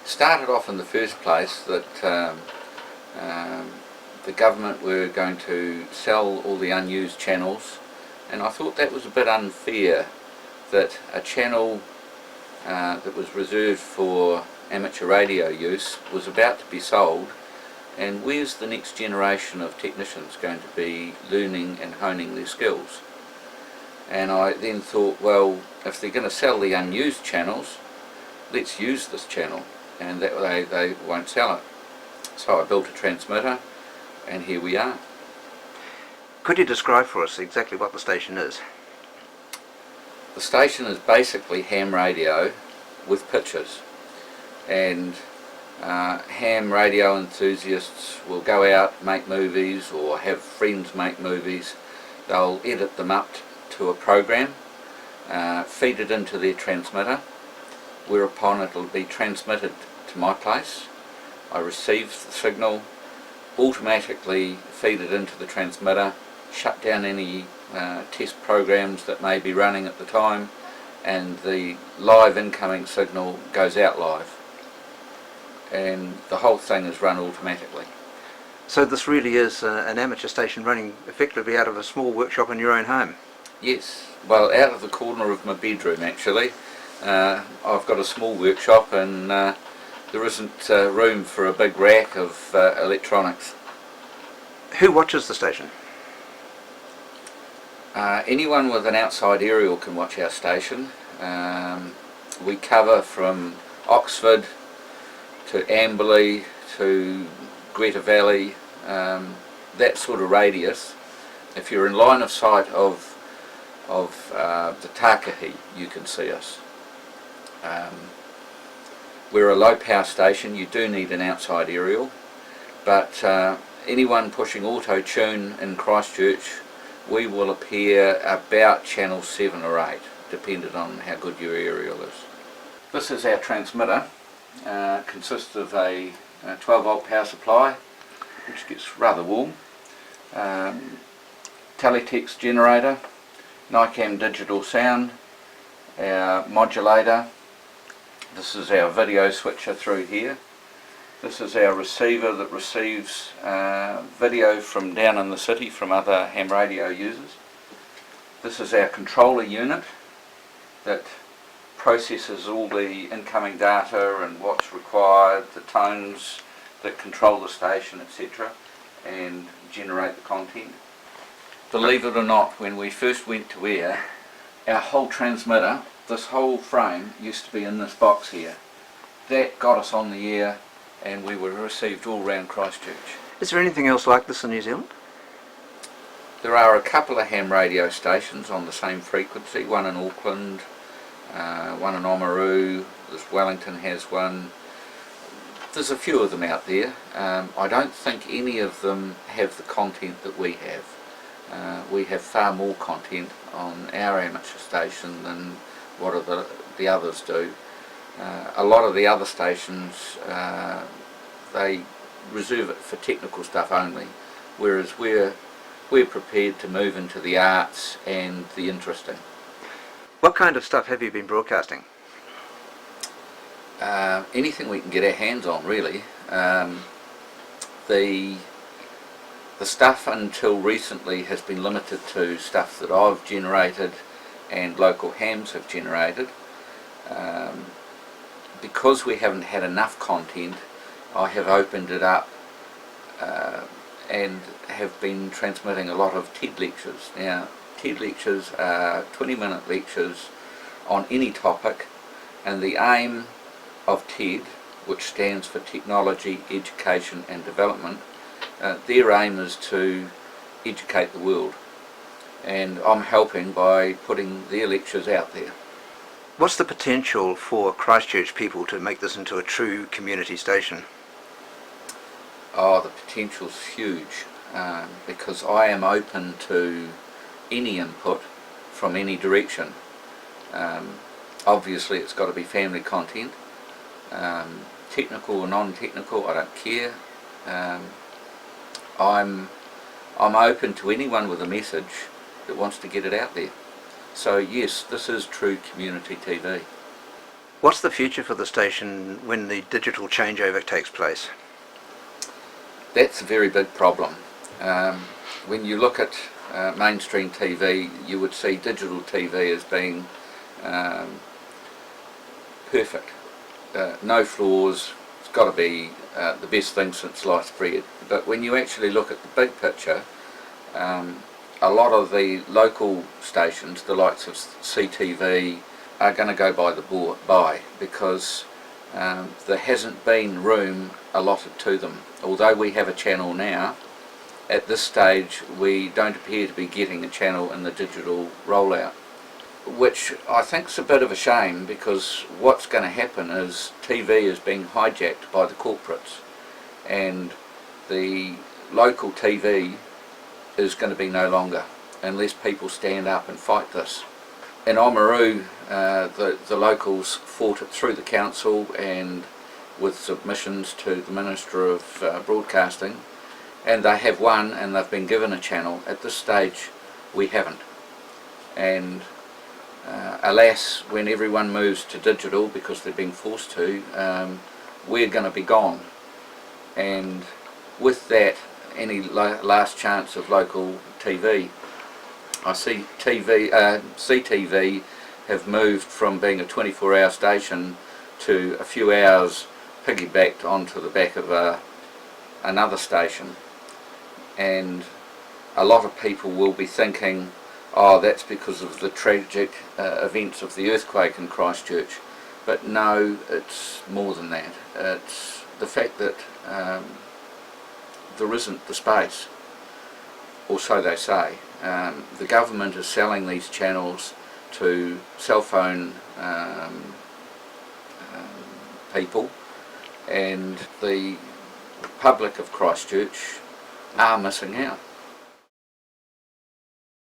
started off in the first place that the government were going to sell all the unused channels, and I thought that was a bit unfair, that a channel that was reserved for amateur radio use was about to be sold, and where's the next generation of technicians going to be learning and honing their skills? And I then thought, well, if they're going to sell the unused channels, let's use this channel, and that way they won't sell it. So I built a transmitter, and here we are. Could you describe for us exactly what the station is? The station is basically ham radio with pictures, and ham radio enthusiasts will go out, make movies, or have friends make movies. They'll edit them up to a program, feed it into their transmitter, whereupon it'll be transmitted to my place. I receive the signal, automatically feed it into the transmitter, shut down any test programs that may be running at the time, and the live incoming signal goes out live, and the whole thing is run automatically. So this really is an amateur station running effectively out of a small workshop in your own home? Yes, well, out of the corner of my bedroom actually. I've got a small workshop, and there isn't room for a big rack of electronics. Who watches the station? Anyone with an outside aerial can watch our station. We cover from Oxford to Amberley to Greta Valley, that sort of radius. If you're in line of sight of the Takahi, you can see us. We're a low power station. You do need an outside aerial, but anyone pushing auto tune in Christchurch, we will appear about channel 7 or 8, depending on how good your aerial is. This is our transmitter. Consists of a 12 volt power supply, which gets rather warm, teletext generator, NICAM digital sound, our modulator. This is our video switcher through here. This is our receiver that receives video from down in the city from other ham radio users. This is our controller unit that processes all the incoming data and what's required, the tones that control the station, etc., and generate the content. Believe it or not, when we first went to air, our whole transmitter, this whole frame, used to be in this box here. That got us on the air, and we were received all round Christchurch. Is there anything else like this in New Zealand? There are a couple of ham radio stations on the same frequency, one in Auckland, one in Oamaru, Wellington has one. There's a few of them out there. I don't think any of them have the content that we have. We have far more content on our amateur station than what the others do. A lot of the other stations, they reserve it for technical stuff only, whereas we're prepared to move into the arts and the interesting. What kind of stuff have you been broadcasting? Anything we can get our hands on, really. The stuff until recently has been limited to stuff that I've generated and local hams have generated. Because we haven't had enough content, I have opened it up and have been transmitting a lot of TED lectures. Now, TED lectures are 20-minute lectures on any topic, and the aim of TED, which stands for Technology, Education and Development, their aim is to educate the world, and I'm helping by putting their lectures out there. What's the potential for Christchurch people to make this into a true community station? Oh, the potential's huge, because I am open to any input from any direction. Obviously it's got to be family content, technical or non-technical, I don't care. I'm open to anyone with a message that wants to get it out there. So yes, this is true community TV. What's the future for the station when the digital changeover takes place? That's a very big problem. When you look at mainstream TV, you would see digital TV as being perfect. No flaws, it's got to be the best thing since sliced bread. But when you actually look at the big picture, a lot of the local stations, the likes of CTV, are going to go by because there hasn't been room allotted to them. Although we have a channel now, at this stage we don't appear to be getting a channel in the digital rollout, which I think is a bit of a shame, because what's going to happen is TV is being hijacked by the corporates, and the local TV is going to be no longer unless people stand up and fight this. In Oamaru, the locals fought it through the council and with submissions to the Minister of Broadcasting, and they have won and they've been given a channel. At this stage we haven't, and alas, when everyone moves to digital, because they're being forced to, we're going to be gone, and with that, any last chance of local TV. I see CTV have moved from being a 24-hour station to a few hours piggybacked onto the back of another station, and a lot of people will be thinking, oh, that's because of the tragic events of the earthquake in Christchurch. But no, it's more than that. It's the fact that there isn't the space, or so they say. The government is selling these channels to cell phone people, and the public of Christchurch are missing out.